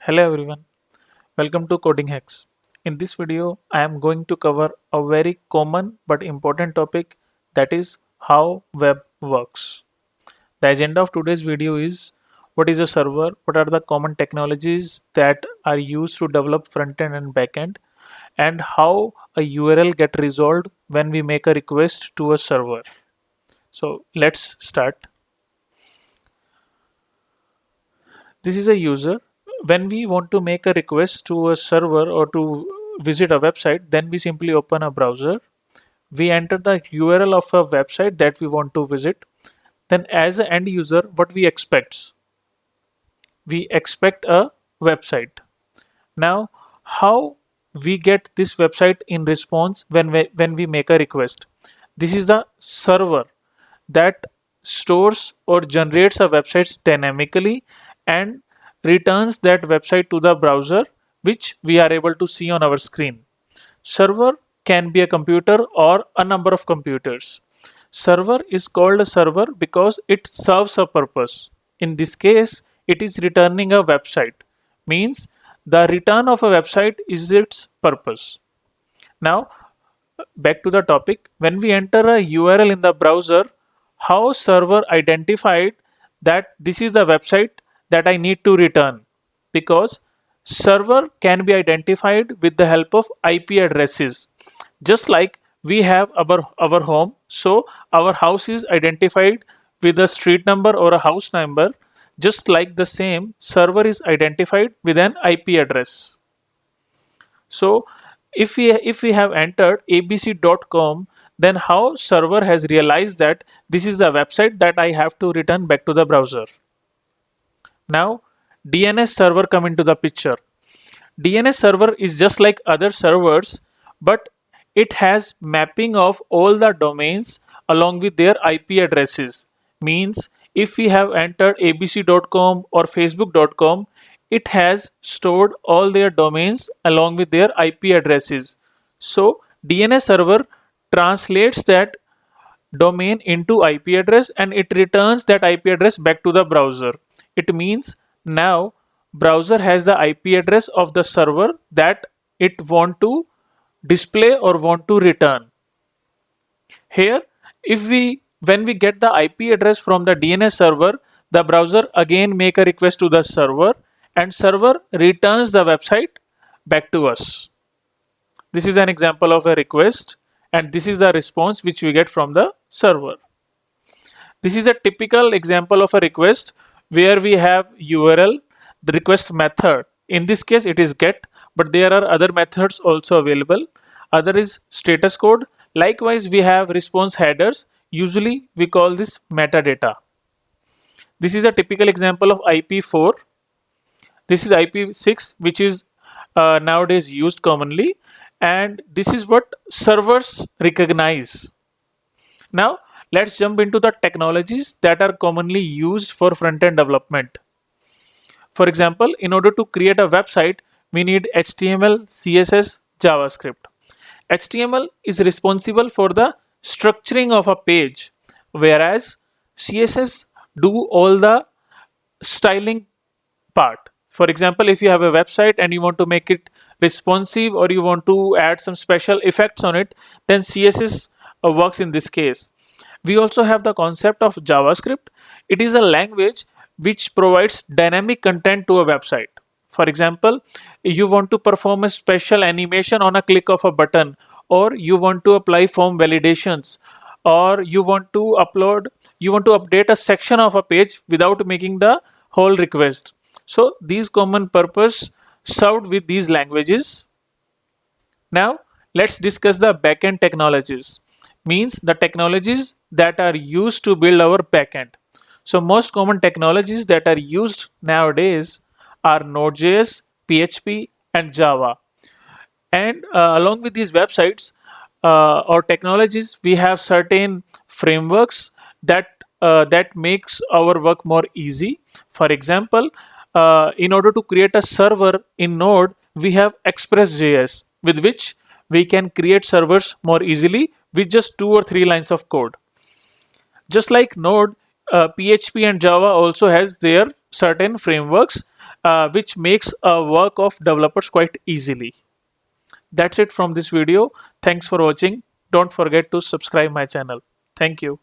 Hello everyone, welcome to Coding Hacks. In this video, I am going to cover a very common but important topic, that is how web works. The agenda of today's video is what is a server, what are the common technologies that are used to develop front end and back end, and how a URL get resolved when we make a request to a server. So let's start. This is a user. When we want to make a request to a server or to visit a website, then we simply open a browser. We enter the URL of a website that we want to visit. Then as an end user, what we expect? We expect a website. Now, how we get this website in response when we make a request? This is the server that stores or generates a website dynamically and returns that website to the browser, which we are able to see on our screen. Server can be a computer or a number of computers. Server is called a server because it serves a purpose. In this case, it is returning a website. Means the return of a website is its purpose. Now, back to the topic. When we enter a URL in the browser, how server identified that this is the website that I need to return? Because server can be identified with the help of IP addresses. Just like we have our home, so our house is identified with a street number or a house number. Just like the same, server is identified with an IP address. So if we have entered abc.com, then how server has realized that this is the website that I have to return back to the browser? Now DNS server come into the picture. DNS server is just like other servers, but it has mapping of all the domains along with their IP addresses. Means if we have entered abc.com or facebook.com, it has stored all their domains along with their IP addresses. So DNS server translates that domain into IP address and it returns that IP address back to the browser. It means now browser has the IP address of the server that it want to display or want to return. Here, if we when we get the IP address from the DNS server, the browser again make a request to the server and server returns the website back to us. This is an example of a request and this is the response which we get from the server. This is a typical example of a request where we have URL, the request method. In this case, it is get, but there are other methods also available. Other is status code. Likewise, we have response headers. Usually, we call this metadata. This is a typical example of IP4. This is IP6, which is nowadays used commonly, and this is what servers recognize. Now, let's jump into the technologies that are commonly used for front-end development. For example, in order to create a website, we need HTML, CSS, JavaScript. HTML is responsible for the structuring of a page, whereas CSS do all the styling part. For example, if you have a website and you want to make it responsive or you want to add some special effects on it, then CSS works in this case. We also have the concept of JavaScript. It is a language which provides dynamic content to a website. For example, you want to perform a special animation on a click of a button, or you want to apply form validations, or you want to update a section of a page without making the whole request. So these common purpose served with these languages. Now let's discuss the backend technologies. Means the technologies that are used to build our backend. So most common technologies that are used nowadays are Node.js, PHP, and Java. And along with these websites or technologies, we have certain frameworks that makes our work more easy. For example, in order to create a server in Node, we have Express.js, with which we can create servers more easily with just 2 or 3 lines of code. Just like Node, PHP and Java also has their certain frameworks which makes work of developers quite easily. That's it from this video. Thanks for watching. Don't forget to subscribe my channel. Thank you.